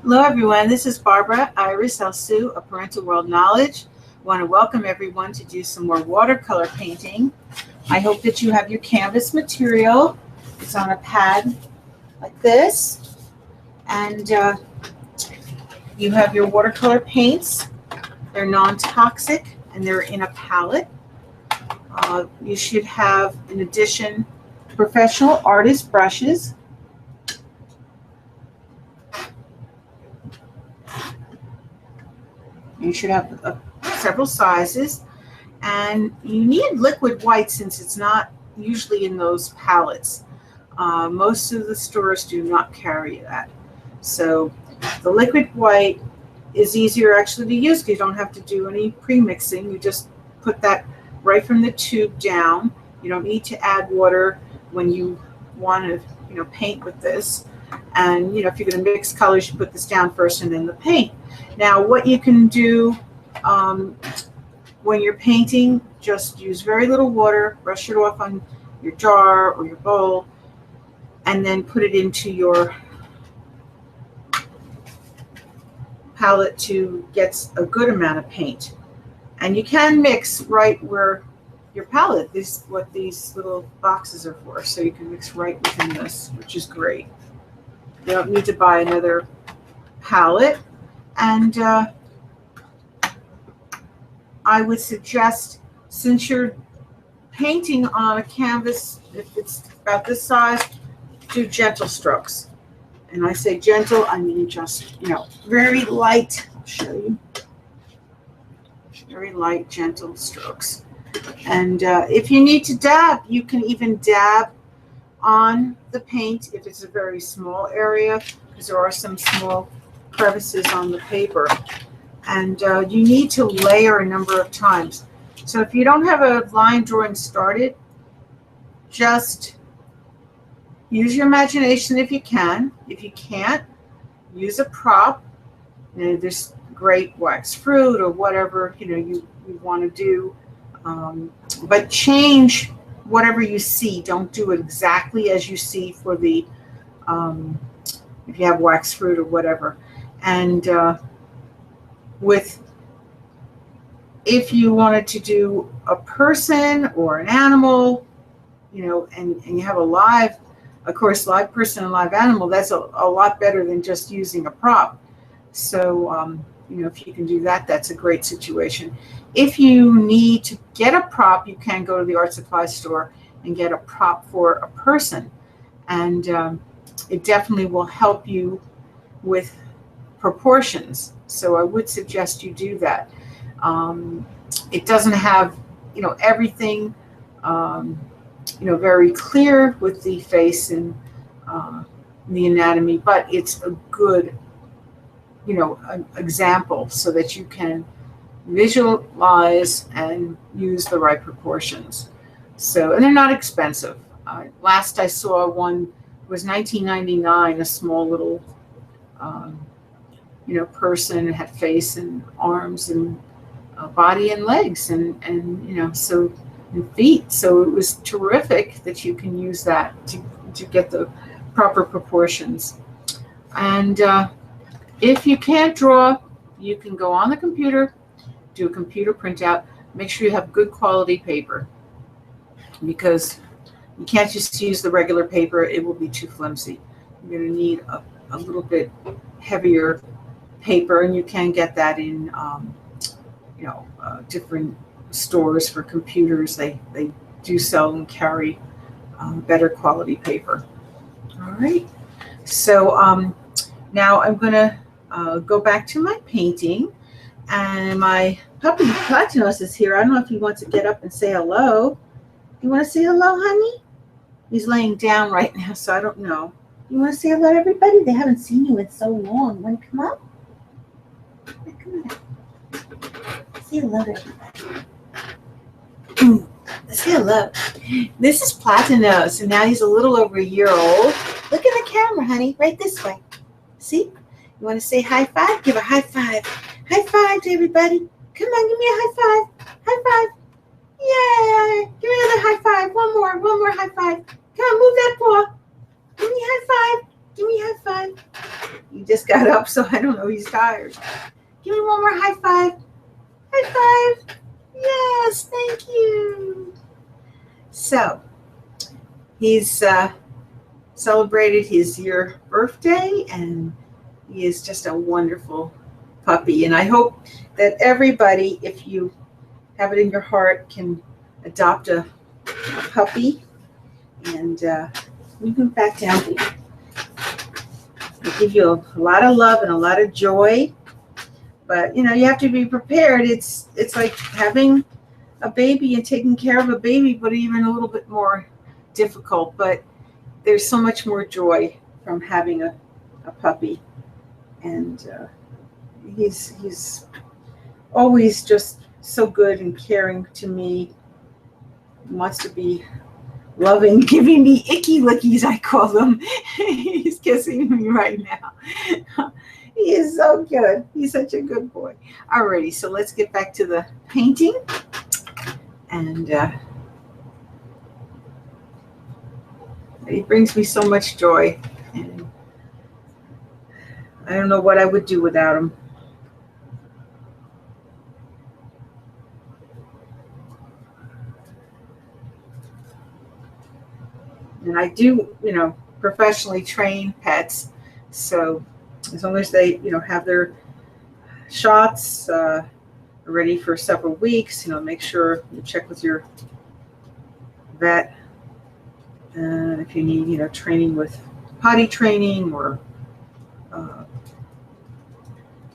Hello everyone, this is Barbara Iris Sue of Parental World Knowledge. I want to welcome everyone to do some more watercolor painting. I hope that you have your canvas material. It's on a pad like this, and you have your watercolor paints. They're non-toxic and they're in a palette. You should have, in addition, professional artist brushes. You should have several sizes, and you need liquid white since it's not usually in those palettes. Most of the stores do not carry that. So the liquid white is easier actually to use because you don't have to do any pre-mixing. You just put that right from the tube down. You don't need to add water when you want to paint with this. And if you're going to mix colors, you put this down first and then the paint. Now what you can do when you're painting, just use very little water, brush it off on your jar or your bowl, and then put it into your palette to get a good amount of paint. And you can mix right where your palette, this is what these little boxes are for, so you can mix right within this, which is great. You don't need to buy another palette. And I would suggest, since you're painting on a canvas, if it's about this size, do gentle strokes. And I say gentle, I mean just, very light. I'll show you. Very light, gentle strokes. And if you need to dab, you can even dab on the paint if it's a very small area, because there are some small crevices on the paper. And you need to layer a number of times. So if you don't have a line drawing started, just use your imagination if you can. If you can't, use a prop. There's great wax fruit or whatever you want to do. But change whatever you see. Don't do it exactly as you see for the if you have wax fruit or whatever. And if you wanted to do a person or an animal, and you have a live person and live animal, that's a lot better than just using a prop. So if you can do that, that's a great situation. If you need to get a prop, you can go to the art supply store and get a prop for a person. And it definitely will help you with proportions. So I would suggest you do that. It doesn't have, everything, very clear with the face and the anatomy, but it's a good, an example so that you can visualize and use the right proportions. So, and they're not expensive. Last I saw one was $19.99, a small little, person. It had face and arms and body and legs and so and feet. So it was terrific that you can use that to get the proper proportions. And if you can't draw, you can go on the computer, do a computer printout. Make sure you have good quality paper, because you can't just use the regular paper. It will be too flimsy. You're going to need a little bit heavier paper, and you can get that in different stores for computers. They do sell and carry better quality paper. All right, so now I'm going to go back to my painting, and my puppy Platinos is here. I don't know if he wants to get up and say hello. You want to say hello, honey? He's laying down right now, so I don't know. You want to say hello to everybody? They haven't seen you in so long. Want to come up? Come on. Say hello to everybody. Say hello. This is Platino, so now he's a little over a year old. Look at the camera, honey, right this way. See? You want to say high five? Give a high five. High five to everybody. Come on, give me a high five. High five. Yay! Give me another high five. One more high five. Come on, move that paw. Give me a high five. Give me a high five. He just got up, so I don't know. He's tired. Give me one more high five. High five. Yes, thank you. So he's celebrated his year birthday, and he is just a wonderful puppy. And I hope that everybody, if you have it in your heart, can adopt a puppy. And you can back down. They give you a lot of love and a lot of joy. But you have to be prepared. It's like having a baby and taking care of a baby, but even a little bit more difficult. But there's so much more joy from having a puppy, and he's always just so good and caring to me. He wants to be loving, giving me icky lickies, I call them. He's kissing me right now. He is so good. He's such a good boy. Alrighty, so let's get back to the painting. And he brings me so much joy. And I don't know what I would do without him. And I do, professionally train pets. So as long as they, have their shots ready for several weeks, make sure you check with your vet. And if you need, training with potty training or,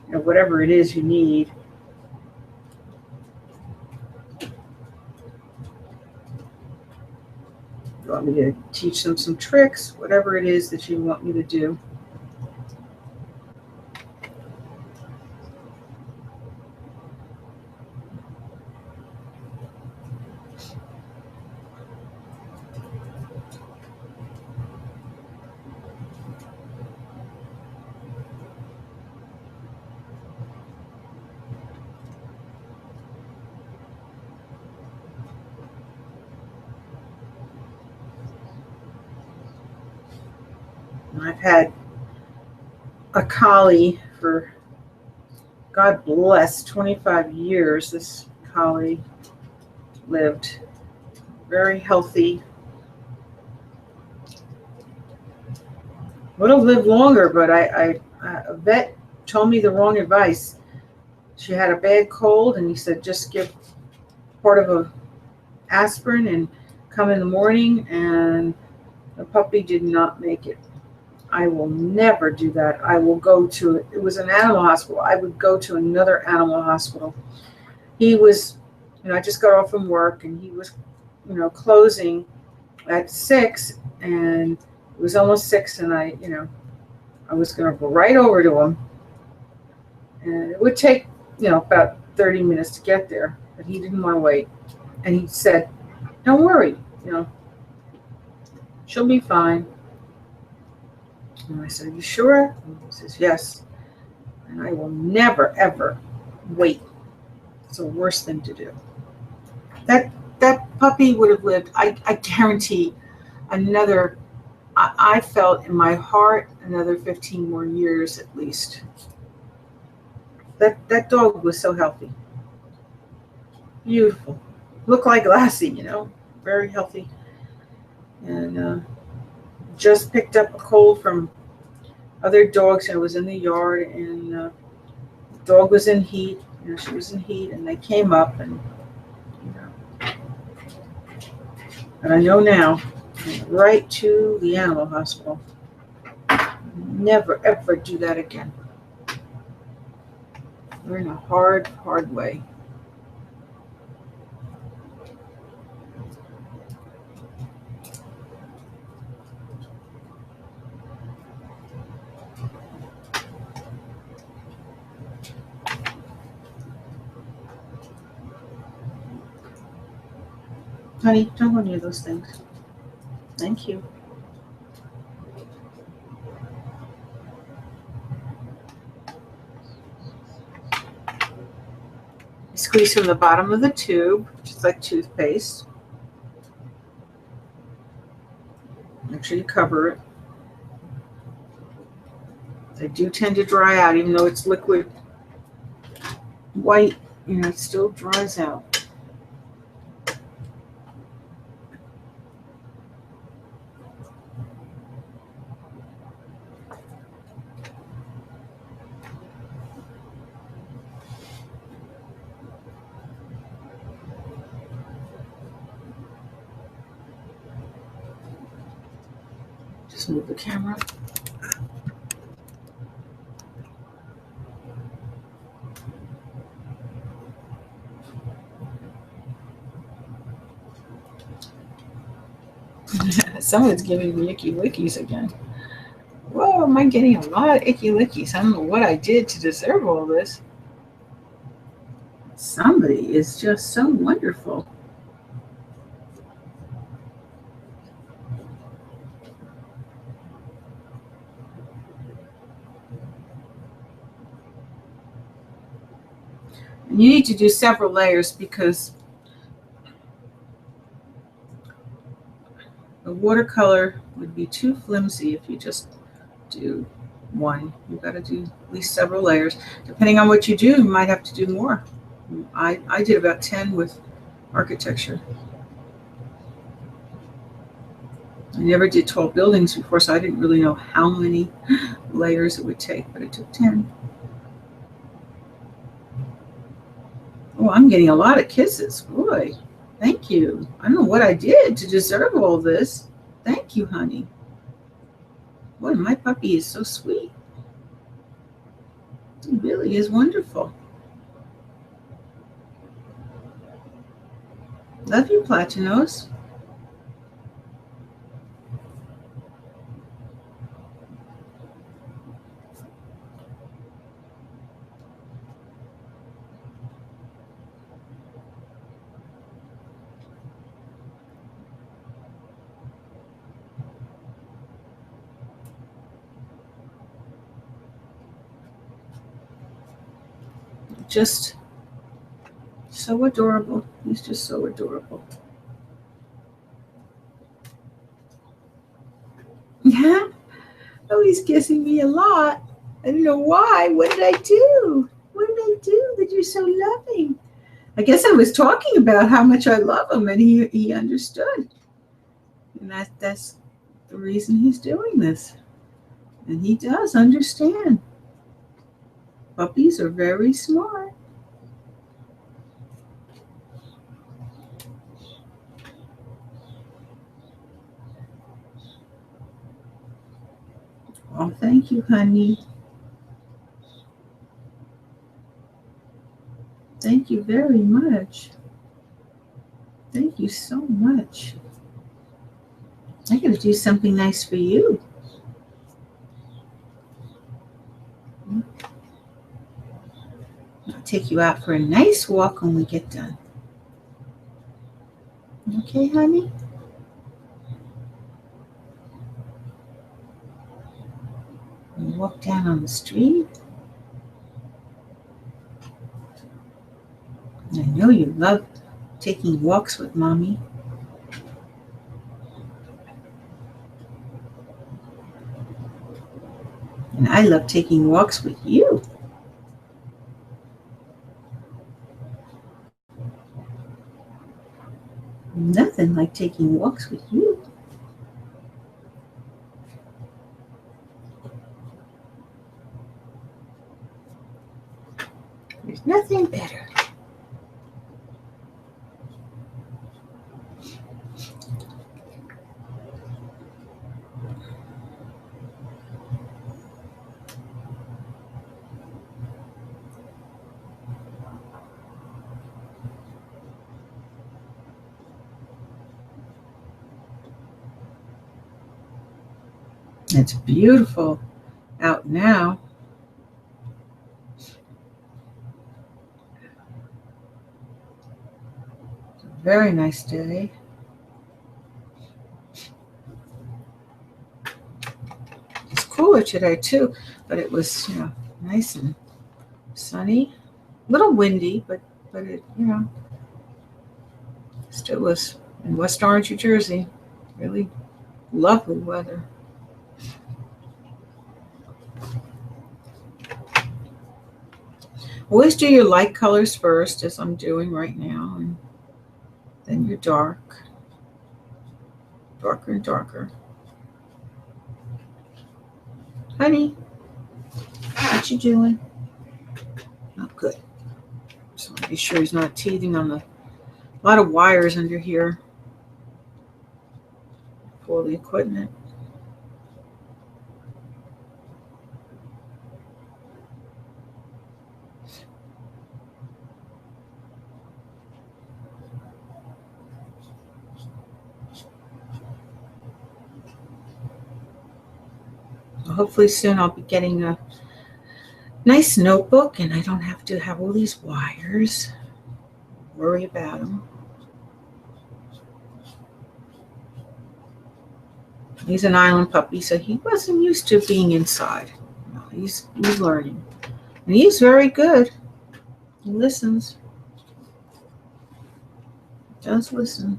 whatever it is you need. You want me to teach them some tricks, whatever it is that you want me to do. I've had a collie for, God bless, 25 years. This collie lived very healthy. Would have lived longer, but a vet told me the wrong advice. She had a bad cold, and he said just give part of a aspirin and come in the morning, and the puppy did not make it. I will never do that. I will go to, it was an animal hospital. I would go to another animal hospital. He was, I just got off from work, and he was, closing at 6, and it was almost 6, and I was going to go right over to him. And it would take, about 30 minutes to get there, but he didn't want to wait. And he said, don't worry, she'll be fine. And I said, are you sure? And he says, yes. And I will never, ever wait. It's the worst thing to do. That puppy would have lived, I guarantee, another, I felt in my heart, another 15 more years at least. That dog was so healthy. Beautiful. Looked like Lassie, very healthy. And just picked up a cold from other dogs. I was in the yard, and the dog was in heat. She was in heat, and they came up, and and I know now, right to the animal hospital. Never ever do that again. We're in a hard, hard way. Honey, don't go near those things. Thank you. Squeeze from the bottom of the tube, just like toothpaste. Make sure you cover it. They do tend to dry out, even though it's liquid white, you know, it still dries out. Just move the camera. Someone's giving me icky wickies again. Whoa, am I getting a lot of icky wickies? I don't know what I did to deserve all this. Somebody is just so wonderful. And you need to do several layers because the watercolor would be too flimsy if you just do one. You've got to do at least several layers. Depending on what you do, you might have to do more. I did about 10 with architecture. I never did tall buildings before, so I didn't really know how many layers it would take, but it took 10. Oh, I'm getting a lot of kisses. Boy, thank you. I don't know what I did to deserve all this. Thank you, honey. Boy, my puppy is so sweet. He really is wonderful. Love you, Platinos. Just so adorable. He's just so adorable. Yeah. Oh, he's kissing me a lot. I don't know why. What did I do? What did I do that you're so loving? I guess I was talking about how much I love him, and he understood. And that's the reason he's doing this. And he does understand. Puppies are very smart. Oh, thank you, honey. Thank you very much. Thank you so much. I got to do something nice for you. I'll take you out for a nice walk when we get done. Okay, honey? We walk down on the street. I know you love taking walks with Mommy. And I love taking walks with you. Nothing like taking walks with you. There's nothing better. It's beautiful out now. It's a very nice day. It's cooler today too, but it was, nice and sunny. A little windy, but it, still was in West Orange, New Jersey. Really lovely weather. Always do your light colors first, as I'm doing right now, and then your darker and darker. Honey, what you doing? Oh, good. Just want to be sure he's not teething on a lot of wires under here for the equipment. Hopefully soon I'll be getting a nice notebook and I don't have to have all these wires. Worry about them. He's an island puppy, so he wasn't used to being inside. No, he's learning. And he's very good. He listens. He does listen.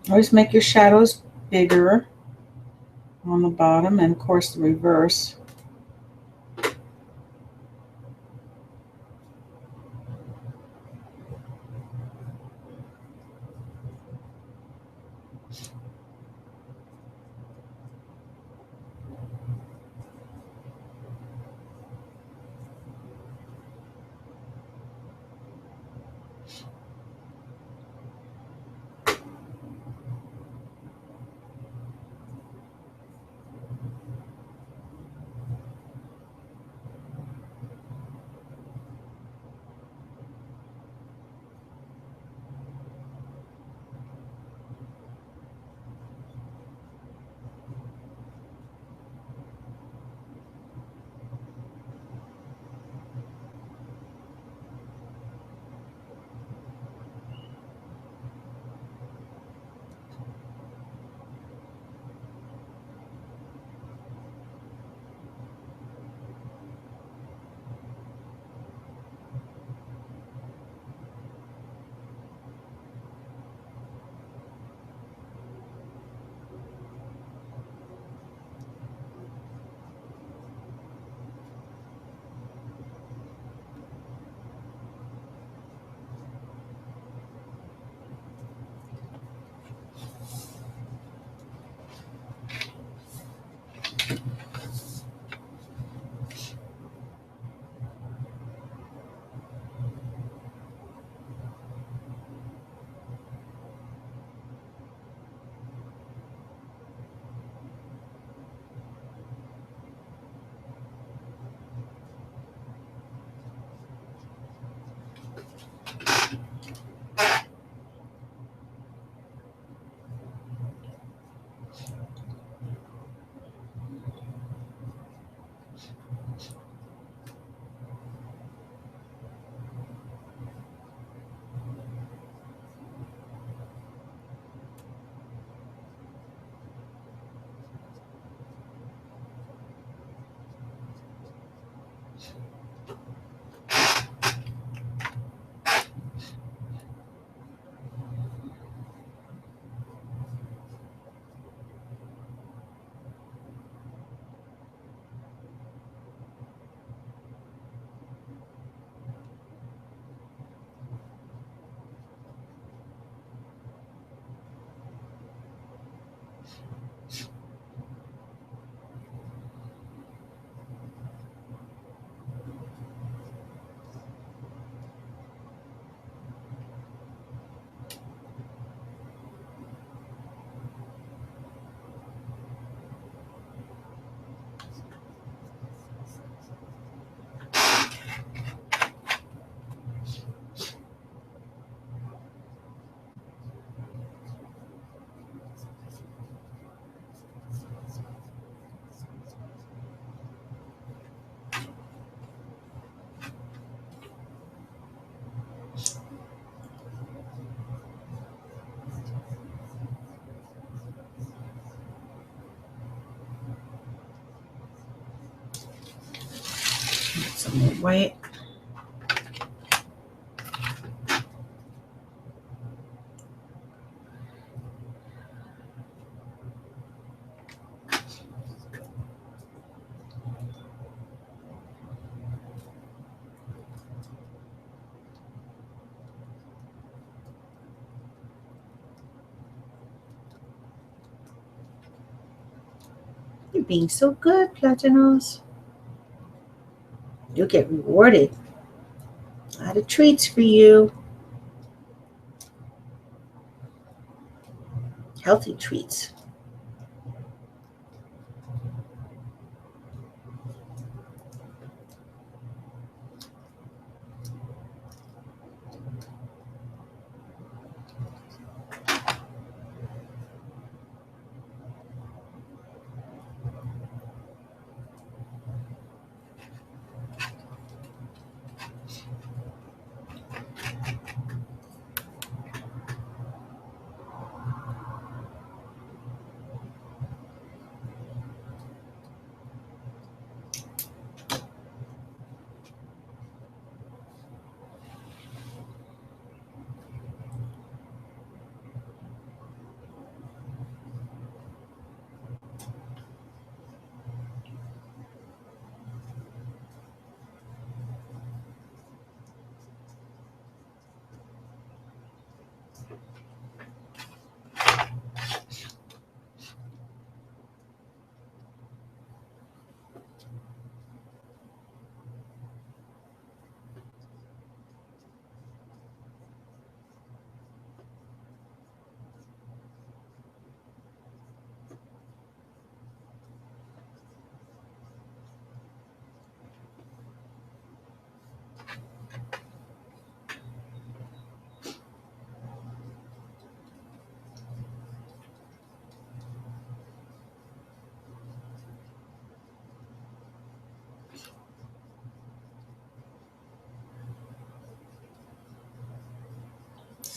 Always make your shadows bigger on the bottom and of course the reverse. White. You're being so good, Platinos. You'll get rewarded. A lot of treats for you. Healthy treats.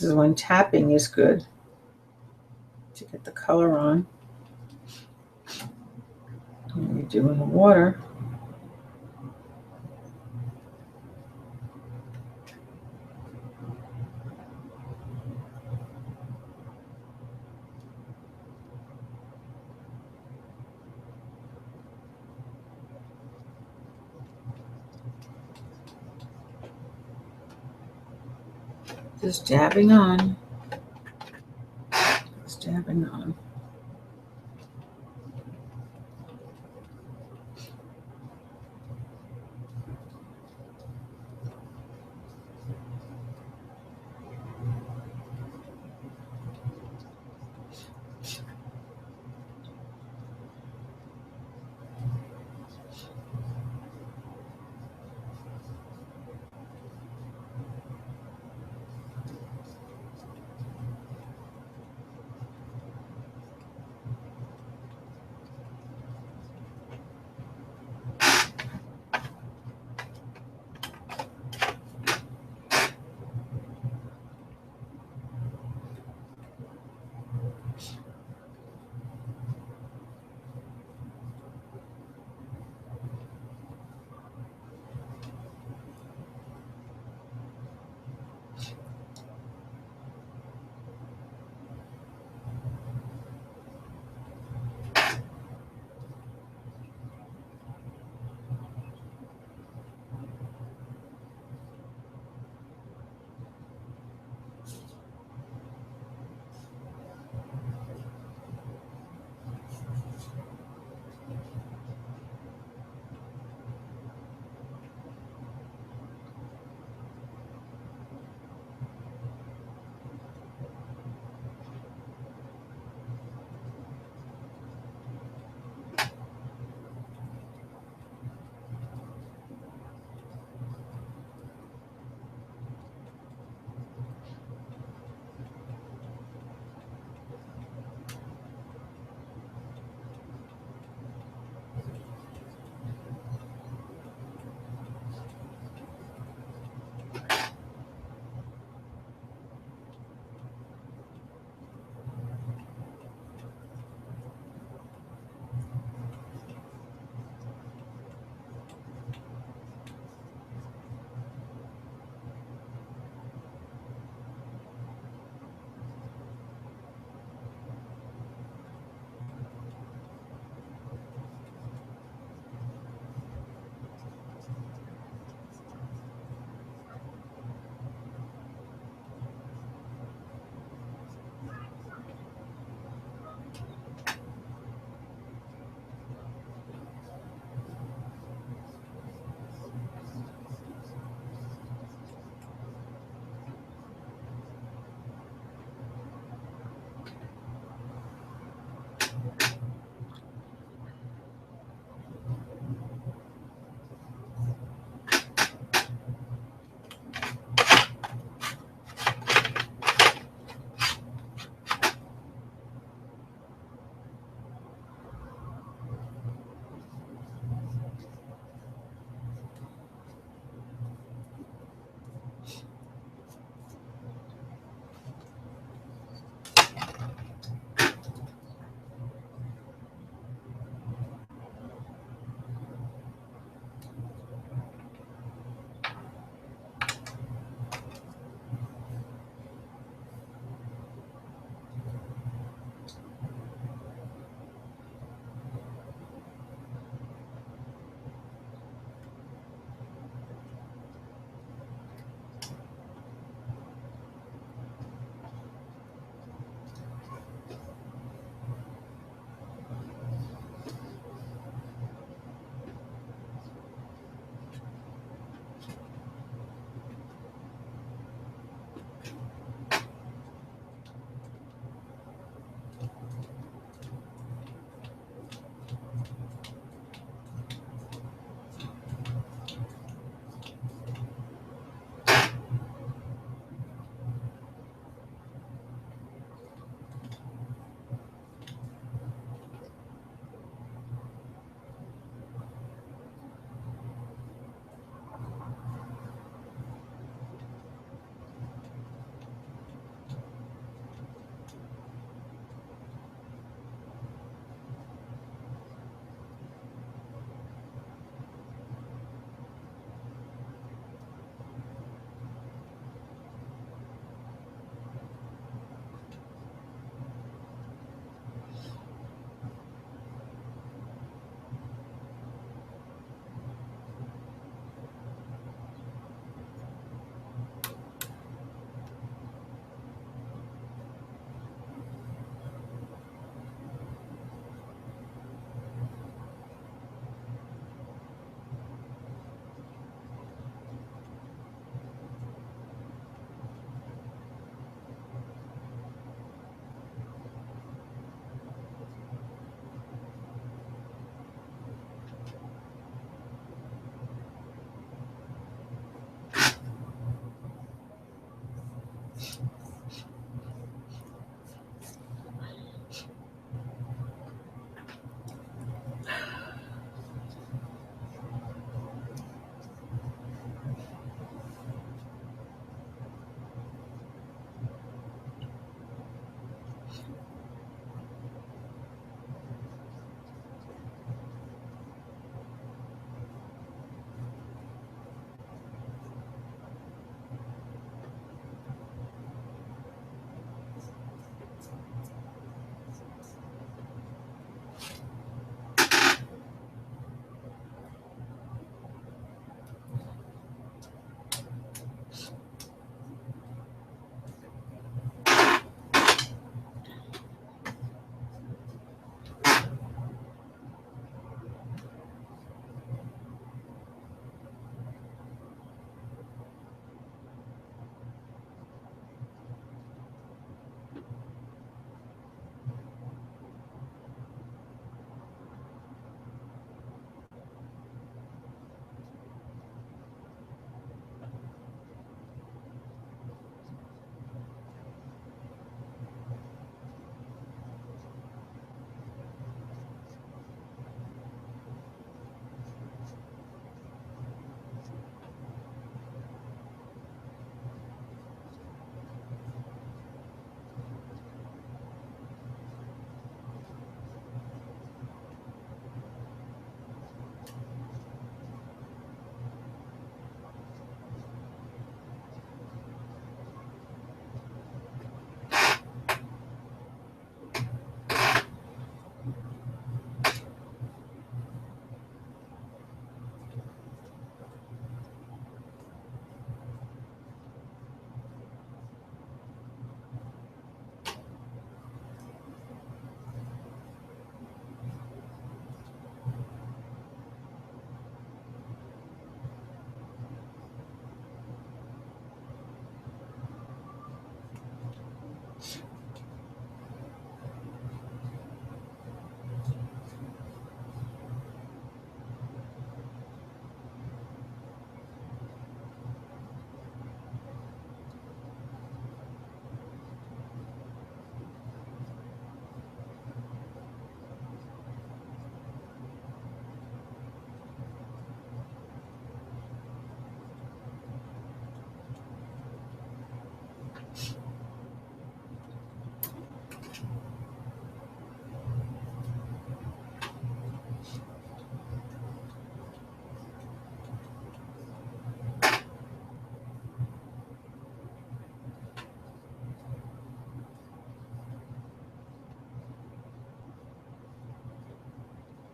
This is when tapping is good to get the color on. When you're doing the water. Just dabbing on. Just dabbing on.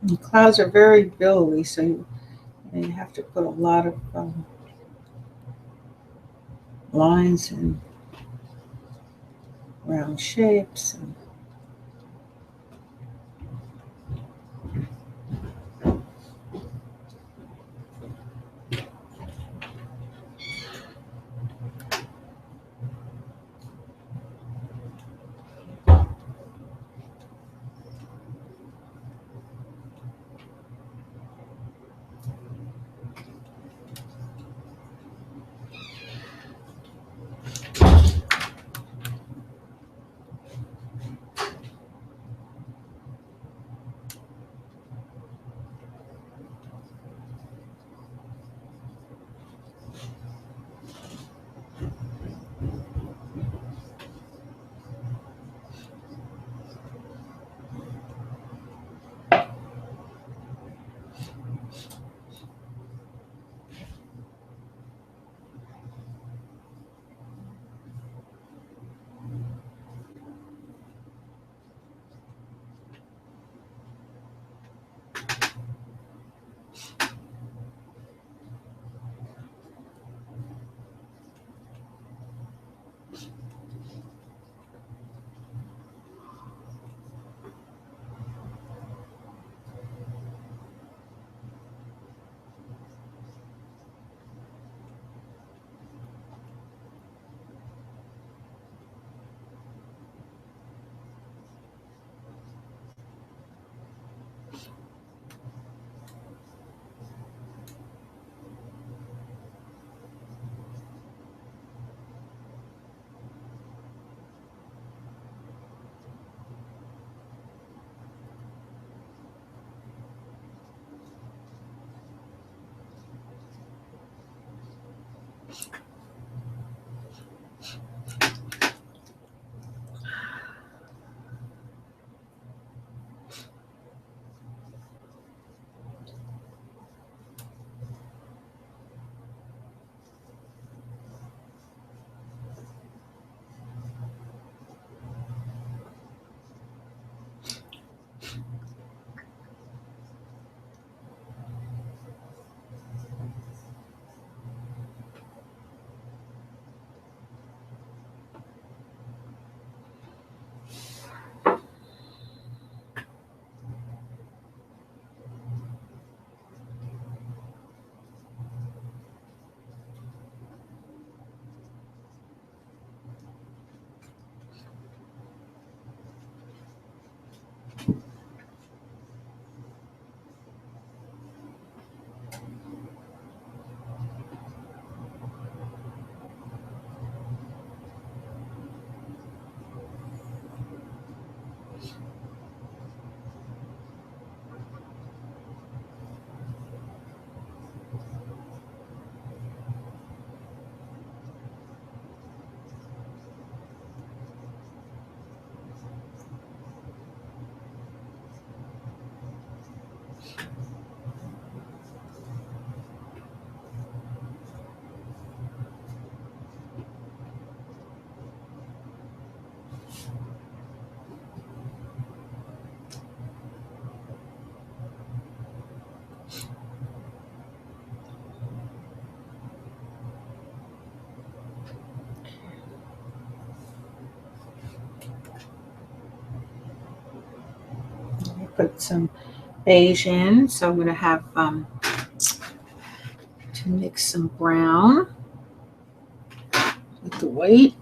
The clouds are very billowy, so you have to put a lot of lines and round shapes. And put some beige in, so I'm going to have to mix some brown with the white.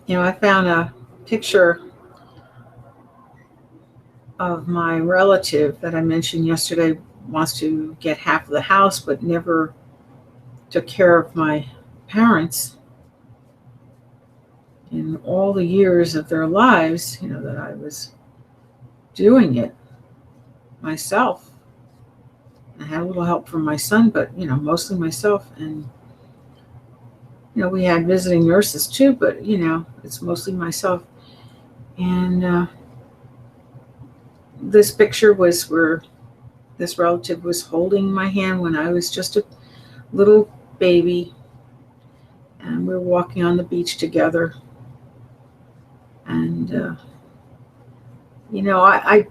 I found a picture of my relative that I mentioned yesterday wants to get half of the house, but never took care of my parents in all the years of their lives, that I was doing it myself. I had a little help from my son, but, mostly myself. And, we had visiting nurses too, but, it's mostly myself. And this picture was where this relative was holding my hand when I was just a little baby, and we were walking on the beach together. And, I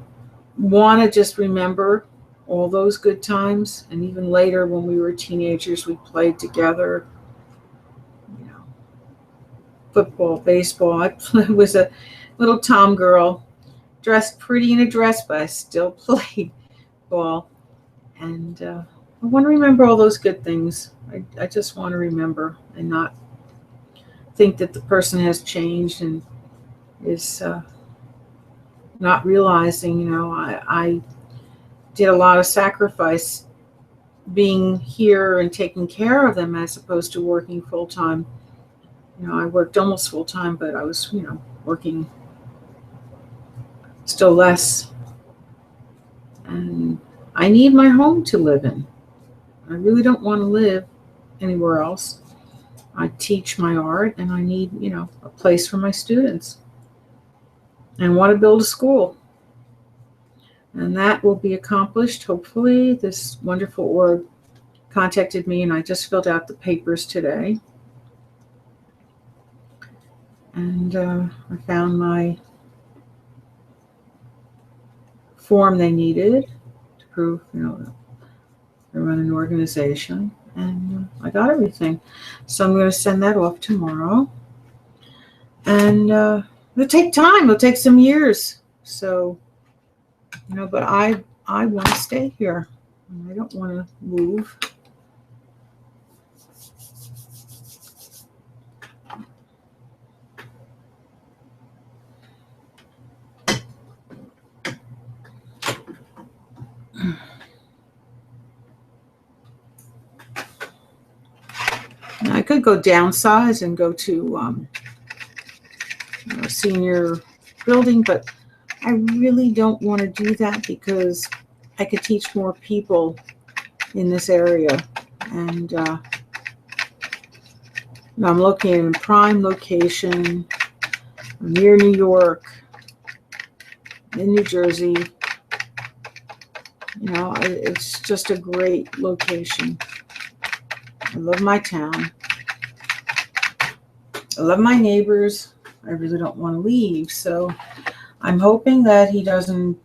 want to just remember all those good times. And even later when we were teenagers, we played together, football, baseball. I was a little tom girl, dressed pretty in a dress, but I still played ball. And I want to remember all those good things. I just want to remember and not think that the person has changed and is not realizing, I did a lot of sacrifice being here and taking care of them as opposed to working full time. I worked almost full time, but I was, working still less. And I need my home to live in. I really don't want to live anywhere else. I teach my art and I need, a place for my students. And I want to build a school. And that will be accomplished. Hopefully, this wonderful org contacted me and I just filled out the papers today. And I found my form they needed to prove, that I run an organization. And I got everything. So I'm going to send that off tomorrow. And it'll take time. It'll take some years. So, but I want to stay here. I don't want to move. I could go downsize and go to a senior building, but I really don't want to do that because I could teach more people in this area. And I'm looking in a prime location near New York, in New Jersey. It's just a great location. I love my town. I love my neighbors. I really don't want to leave. So I'm hoping that he doesn't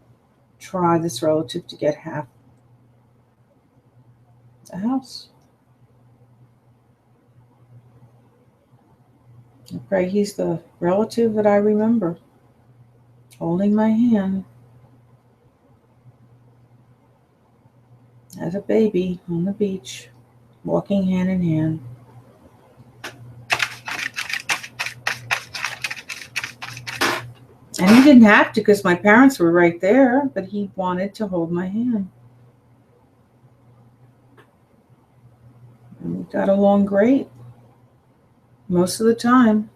try, this relative, to get half the house. I pray he's the relative that I remember, holding my hand as a baby on the beach, walking hand in hand. And he didn't have to because my parents were right there, but he wanted to hold my hand. And we got along great most of the time.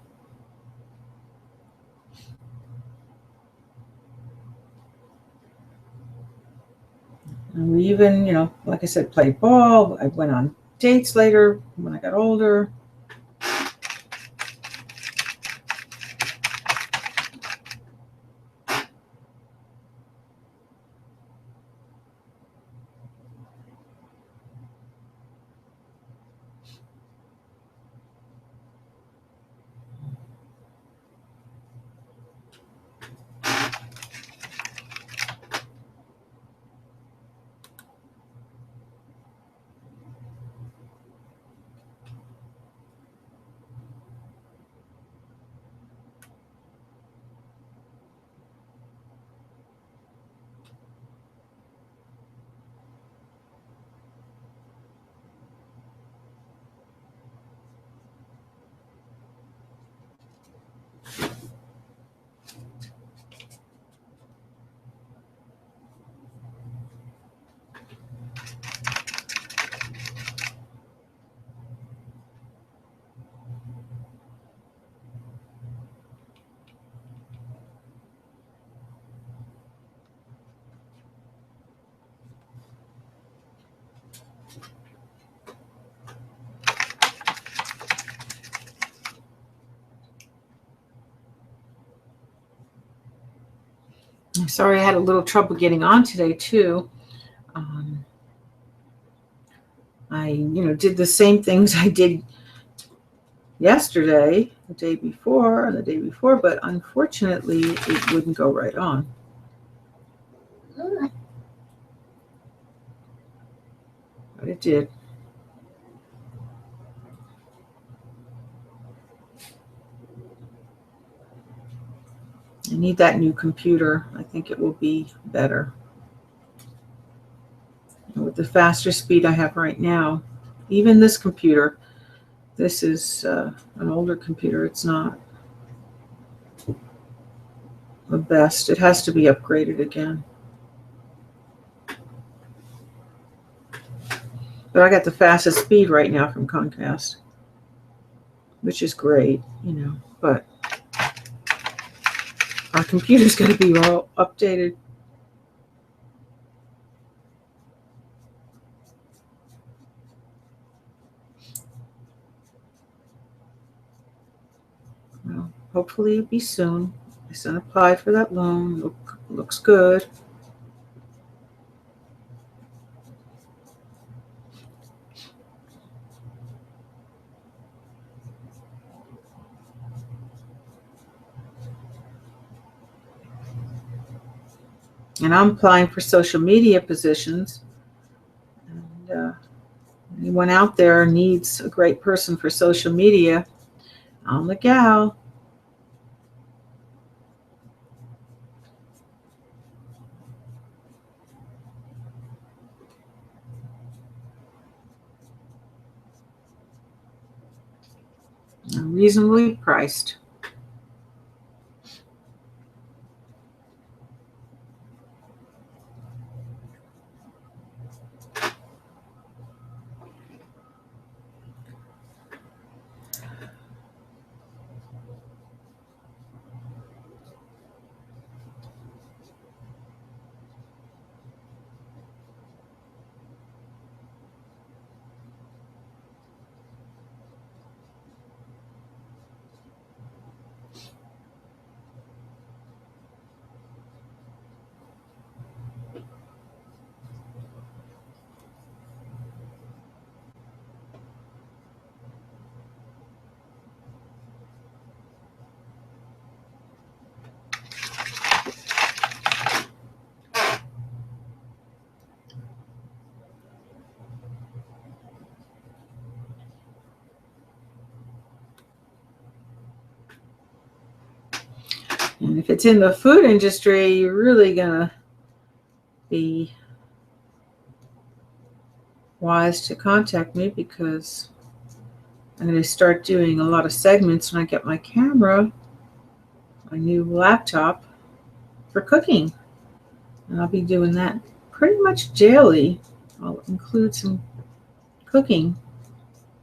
And we even, like I said, played ball. I went on dates later when I got older. Sorry, I had a little trouble getting on today too. I, did the same things I did yesterday, the day before, and the day before, but unfortunately, it wouldn't go right on. But it did. I need that new computer. I think it will be better. And with the faster speed I have right now, even this computer, this is an older computer. It's not the best. It has to be upgraded again. But I got the fastest speed right now from Comcast, which is great, but our computer's going to be all updated. Well, hopefully it'll be soon. My son applied for that loan. Looks good. And I'm applying for social media positions. And anyone out there needs a great person for social media, I'm the gal. I'm reasonably priced. And if it's in the food industry, you're really going to be wise to contact me, because I'm going to start doing a lot of segments when I get my camera, my new laptop, for cooking. And I'll be doing that pretty much daily. I'll include some cooking.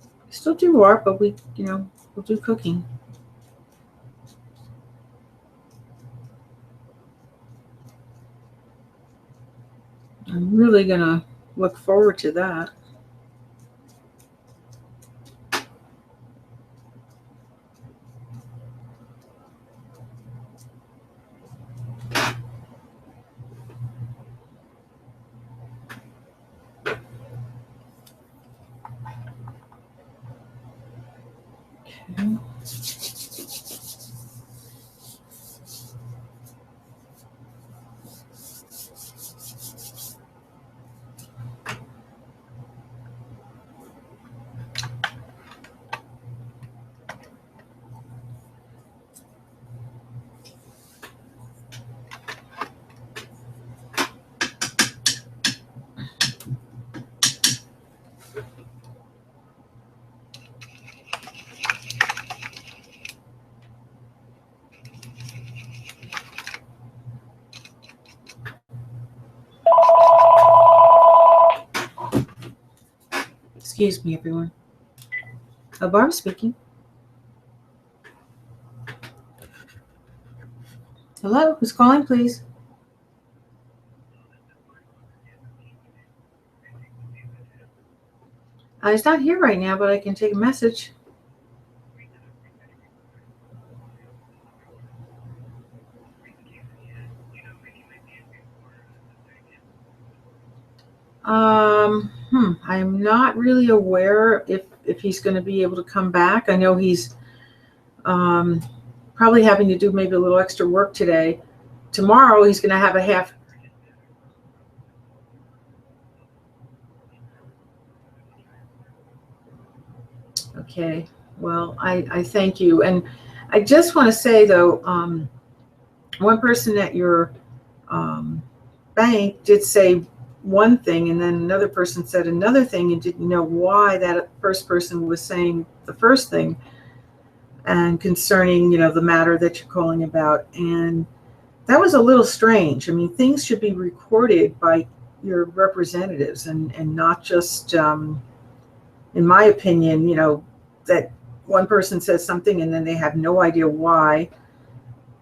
I still do art, but we'll do cooking. I'm really going to look forward to that. Okay. Excuse me, everyone. Barb speaking. Hello, who's calling, please? He's not here right now, but I can take a message. I'm not really aware if he's going to be able to come back. I know he's probably having to do maybe a little extra work today. Tomorrow he's going to have a half. Okay. Well, I thank you. And I just want to say, though, one person at your bank did say one thing, and then another person said another thing, and didn't know why that first person was saying the first thing, and concerning, the matter that you're calling about. And that was a little strange. I mean, things should be recorded by your representatives, and not just, in my opinion, that one person says something and then they have no idea why.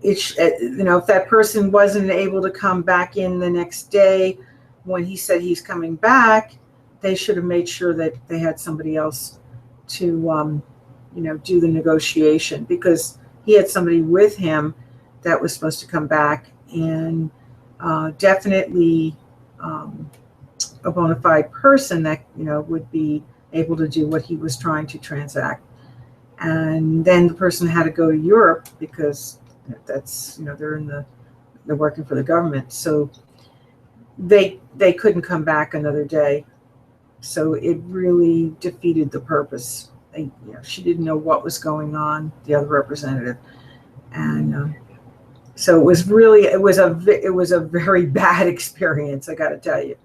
If that person wasn't able to come back in the next day when he said he's coming back, they should have made sure that they had somebody else to, do the negotiation, because he had somebody with him that was supposed to come back, and definitely a bona fide person that, would be able to do what he was trying to transact. And then the person had to go to Europe because that's, they're working for the government. So they couldn't come back another day. So it really defeated the purpose. She didn't know what was going on, the other representative. And so it was a very bad experience, I got to tell you,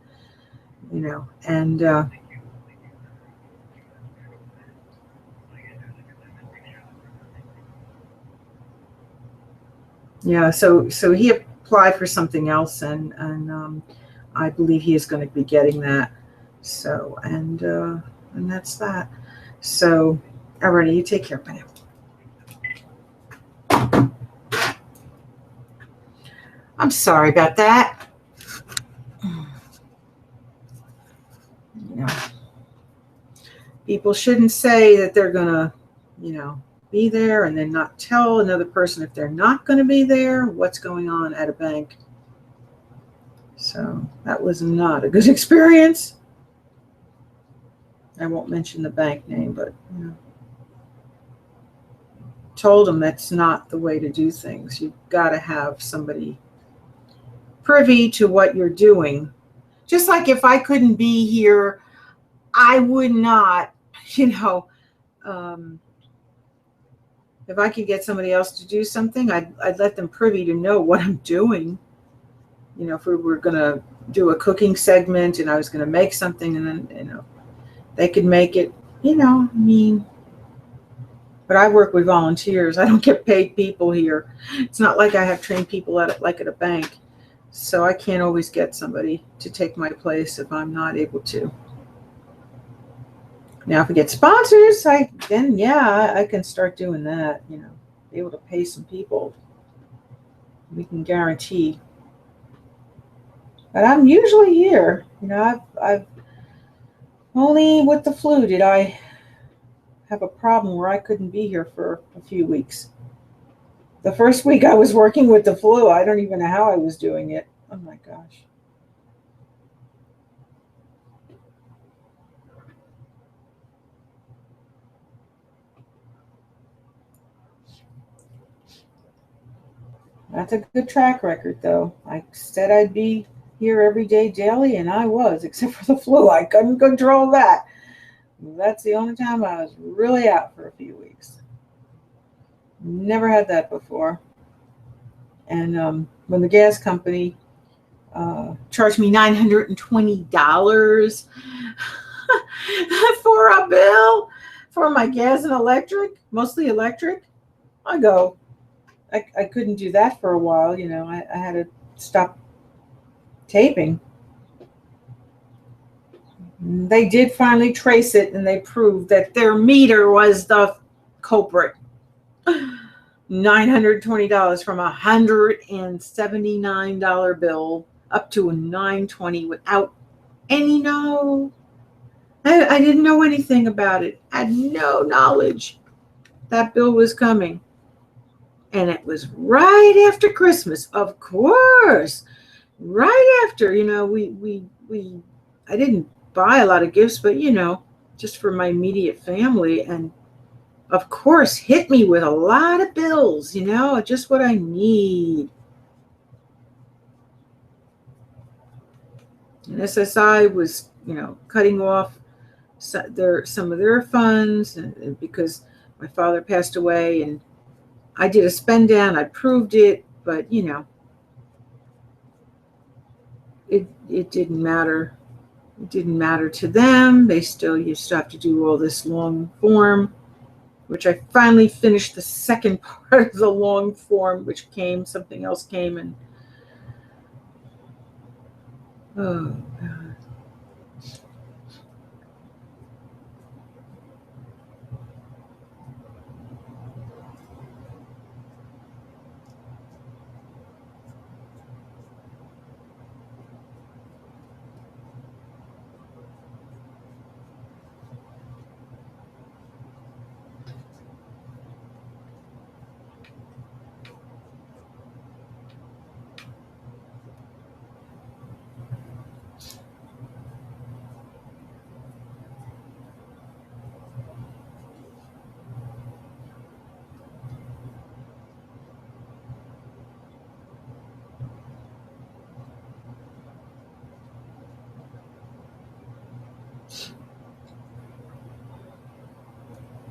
and yeah, so he applied for something else, and I believe he is going to be getting that. So, and that's that. So, alrighty, you take care, bye now. I'm sorry about that. People shouldn't say that they're gonna, be there and then not tell another person if they're not going to be there what's going on at a bank. So that was not a good experience. I won't mention the bank name, but told them that's not the way to do things. You've got to have somebody privy to what you're doing. Just like if I couldn't be here, I would not, if I could get somebody else to do something, I'd let them privy to know what I'm doing. If we were going to do a cooking segment and I was going to make something, and then, they could make it, but I work with volunteers. I don't get paid people here. It's not like I have trained people at a bank. So I can't always get somebody to take my place if I'm not able to. Now, if we get sponsors, I can start doing that, be able to pay some people. We can guarantee. But I'm usually here. I've only with the flu did I have a problem where I couldn't be here for a few weeks. The first week I was working with the flu, I don't even know how I was doing it. Oh my gosh. That's a good track record, though. I said I'd be here every day daily, and I was, except for the flu. I couldn't control that. That's the only time I was really out for a few weeks. Never had that before. And when the gas company charged me $920 for a bill for my gas and electric, mostly electric, I couldn't do that for a while. I had to stop taping. They did finally trace it, and they proved that their meter was the culprit. $920 from a $179 bill up to a $920 without any I didn't know anything about it. I had no knowledge that bill was coming. And it was right after Christmas, of course. Right after, we I didn't buy a lot of gifts, but just for my immediate family, and of course hit me with a lot of bills, just what I need. And SSI was, cutting off some of their funds, and because my father passed away, and I did a spend down, I proved it, but it didn't matter. It didn't matter to them. They still used to have to do all this long form, which I finally finished the second part of the long form, which something else came, and oh God.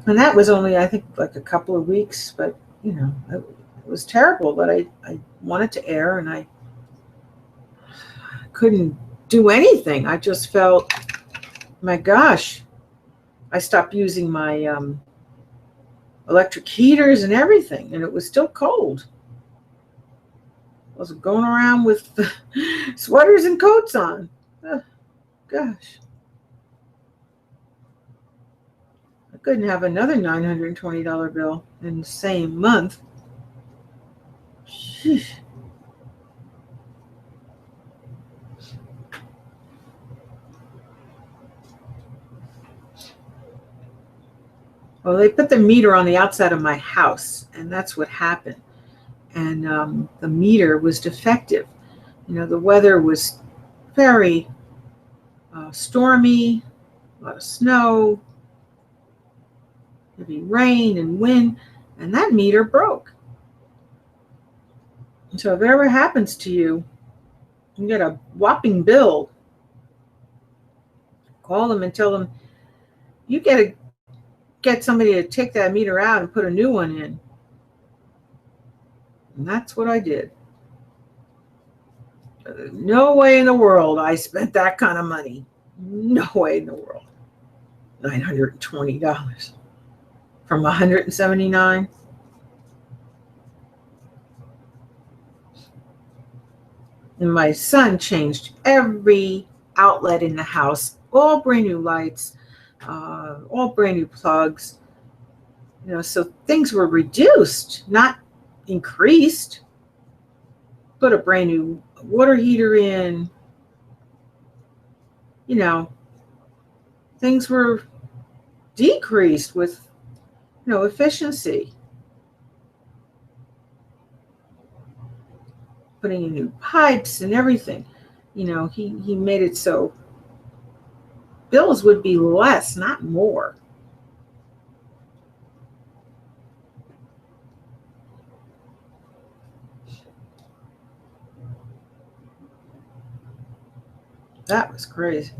And that was only, I think, like a couple of weeks, but it was terrible. But I wanted to air, and I couldn't do anything. I just felt, my gosh, I stopped using my electric heaters and everything, and it was still cold. I was going around with sweaters and coats on. Oh, gosh. I couldn't have another $920 bill in the same month. Sheesh. Well, they put the meter on the outside of my house, and that's what happened. And the meter was defective. The weather was very stormy, a lot of snow, heavy rain and wind, and that meter broke. And so if it ever happens to you, you get a whopping bill. Call them and tell them you get somebody to take that meter out and put a new one in. And that's what I did. No way in the world I spent that kind of money. No way in the world. $920 from $179. And my son changed every outlet in the house, all brand new lights, all brand new plugs. So things were reduced, not increased. Put a brand new water heater in. Things were decreased with, efficiency. Putting in new pipes and everything. He made it so bills would be less, not more. That was crazy.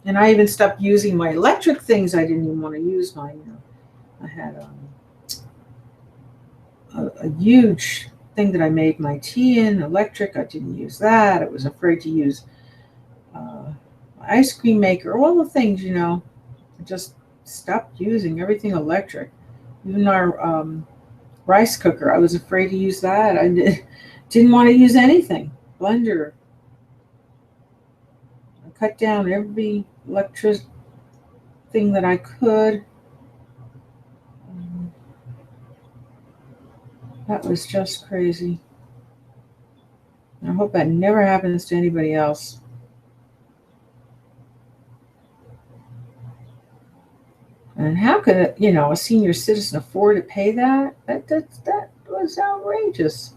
And I even stopped using my electric things. I didn't even want to use mine. I had a huge thing that I made my tea in, electric. I didn't use that. I was afraid to use my ice cream maker, all the things, I just stopped using everything electric. Even our rice cooker, I was afraid to use that. I didn't want to use anything. Blender. cut down every electric thing that I could. That was just crazy. I hope that never happens to anybody else. And how could a senior citizen afford to pay that? That was outrageous.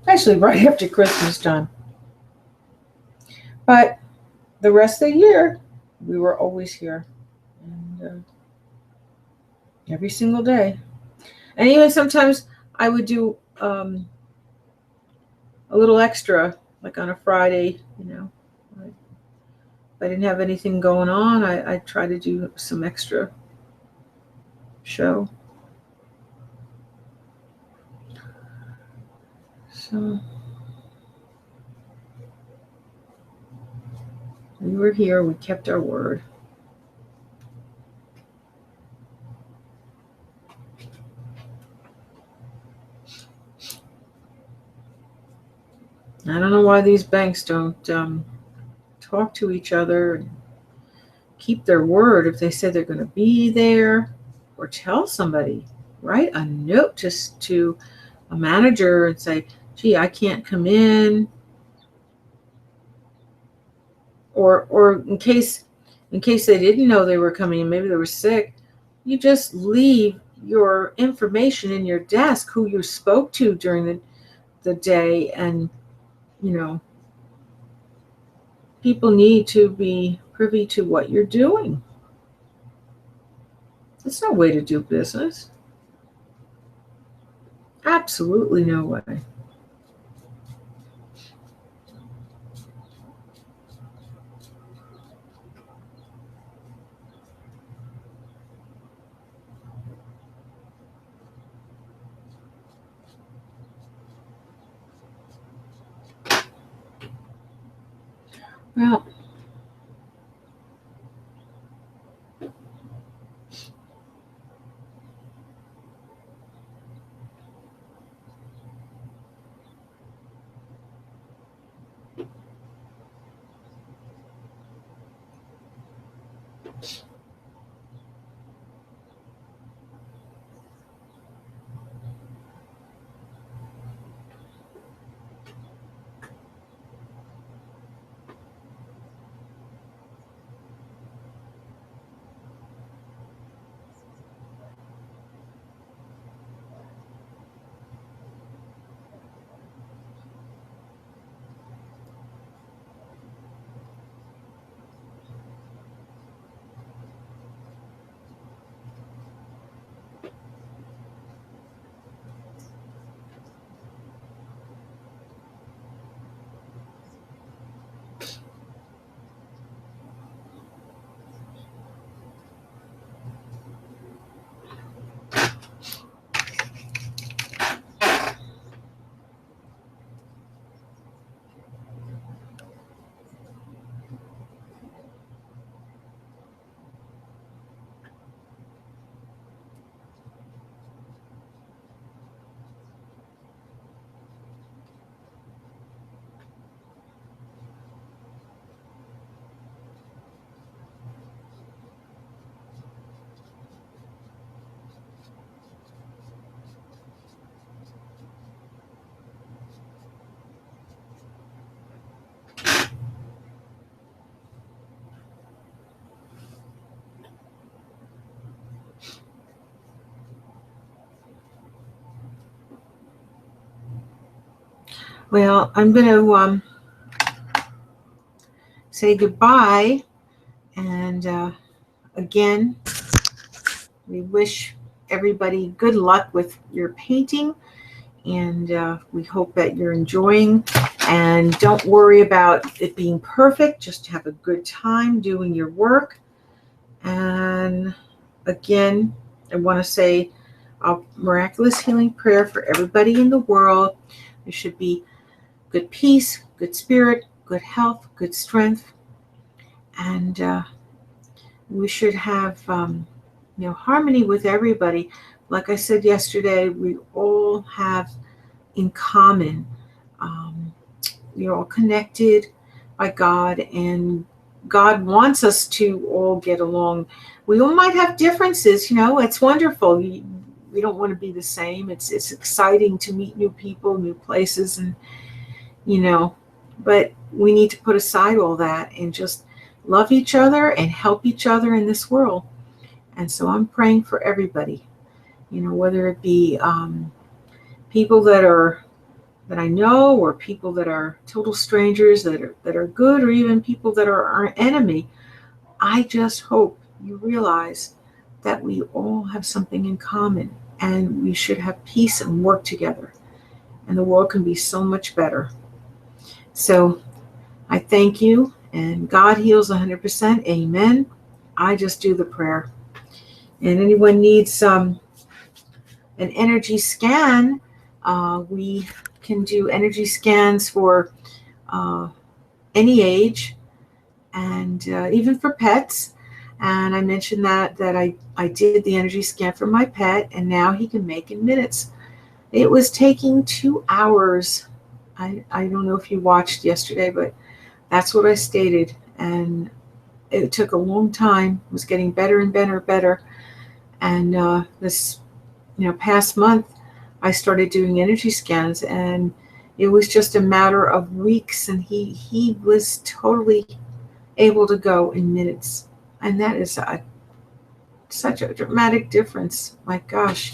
Especially right after Christmas time. But the rest of the year, we were always here. And every single day. And even sometimes I would do a little extra, like on a Friday, If I didn't have anything going on, I'd try to do some extra show. So we were here, we kept our word. I don't know why these banks don't talk to each other and keep their word if they say they're going to be there, or tell somebody, write a note just to a manager and say, gee, I can't come in. Or in case they didn't know they were coming in, maybe they were sick, you just leave your information in your desk, who you spoke to during the day, and people need to be privy to what you're doing. That's no way to do business. Absolutely no way. Well, I'm going to say goodbye. And again, we wish everybody good luck with your painting. And we hope that you're enjoying. And don't worry about it being perfect. Just have a good time doing your work. And again, I want to say a miraculous healing prayer for everybody in the world. There should be good peace, good spirit, good health, good strength. And we should have harmony with everybody. Like I said yesterday, we all have in common. We're all connected by God, and God wants us to all get along. We all might have differences, it's wonderful. We don't want to be the same. It's exciting to meet new people, new places, and but we need to put aside all that and just love each other and help each other in this world. And so I'm praying for everybody, whether it be people that I know, or people that are total strangers that are good, or even people that are our enemy. I just hope you realize that we all have something in common, and we should have peace and work together, and the world can be so much better. So I thank you, and God heals 100%. Amen. I just do the prayer. And anyone needs an energy scan, we can do energy scans for any age, and even for pets. And I mentioned that I did the energy scan for my pet, and now he can make in minutes. It was taking 2 hours. I don't know if you watched yesterday, but that's what I stated. And it took a long time. It was getting better and better. And this past month, I started doing energy scans, and it was just a matter of weeks, and he was totally able to go in minutes. And that is such a dramatic difference. My gosh.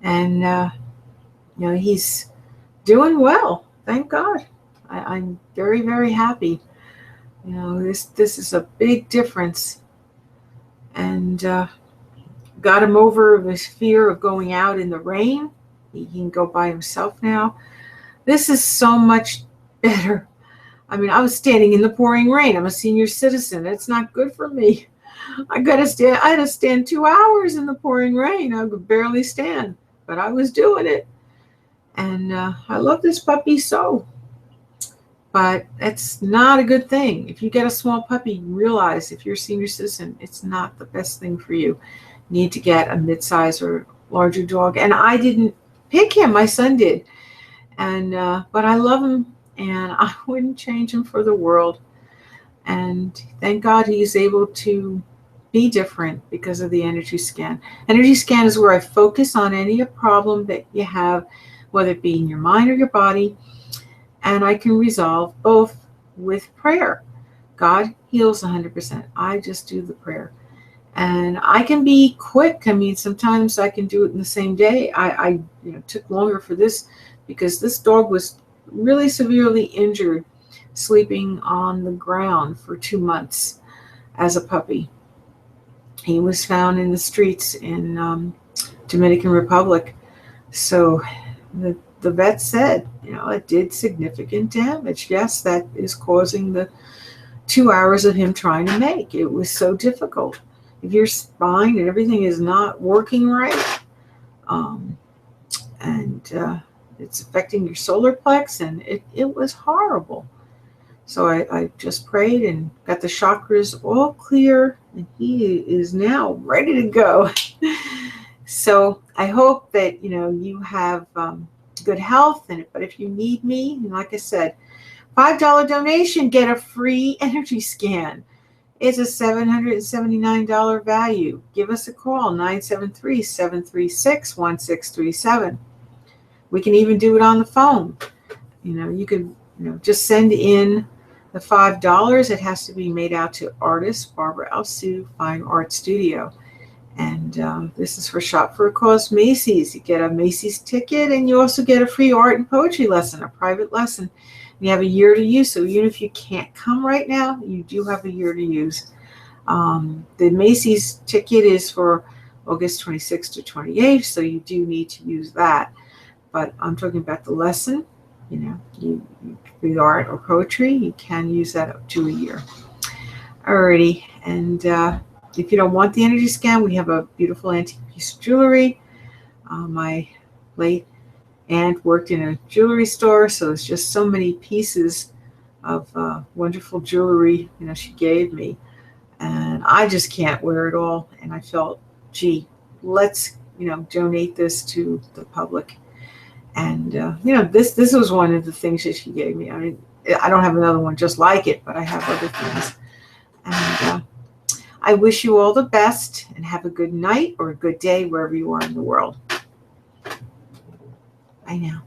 And he's doing well. Thank God. I'm very, very happy. This is a big difference. And got him over his fear of going out in the rain. He can go by himself now. This is so much better. I mean, I was standing in the pouring rain. I'm a senior citizen. It's not good for me. I had to stand 2 hours in the pouring rain. I could barely stand, but I was doing it. And I love this puppy so. But it's not a good thing. If you get a small puppy, realize if you're a senior citizen, it's not the best thing for you. You need to get a mid-size or larger dog. And I didn't pick him. My son did. And but I love him, and I wouldn't change him for the world. And thank God he's able to be different because of the energy scan. Energy scan is where I focus on any problem that you have, whether it be in your mind or your body, and I can resolve both with prayer. God heals 100%. I just do the prayer. And I can be quick. I mean, sometimes I can do it in the same day. I took longer for this because this dog was really severely injured, sleeping on the ground for 2 months as a puppy. He was found in the streets in Dominican Republic. So the vet said, it did significant damage. Yes, that is causing the 2 hours of him trying to make. It was so difficult. If your spine and everything is not working right, and it's affecting your solar plex, and it was horrible. So I just prayed and got the chakras all clear, and he is now ready to go. So I hope that you have good health, but if you need me, like I said, $5 donation, get a free energy scan. It's a $779 value. Give us a call, 973-736-1637. We can even do it on the phone. You could just send in the $5. It has to be made out to artist Barbara L. Sue Fine Art Studio. And this is for Shop for a Cause Macy's. You get a Macy's ticket, and you also get a free art and poetry lesson, a private lesson. You have a year to use, so even if you can't come right now, you do have a year to use. The Macy's ticket is for August 26th to 28th, so you do need to use that. But I'm talking about the lesson. The art or poetry, you can use that up to a year. Alrighty, and if you don't want the energy scan, we have a beautiful antique piece of jewelry. My late aunt worked in a jewelry store, so it's just so many pieces of wonderful jewelry she gave me, and I just can't wear it all. And I felt, gee, let's donate this to the public. And, this was one of the things that she gave me. I mean, I don't have another one just like it, but I have other things. And I wish you all the best, and have a good night or a good day wherever you are in the world. Bye now.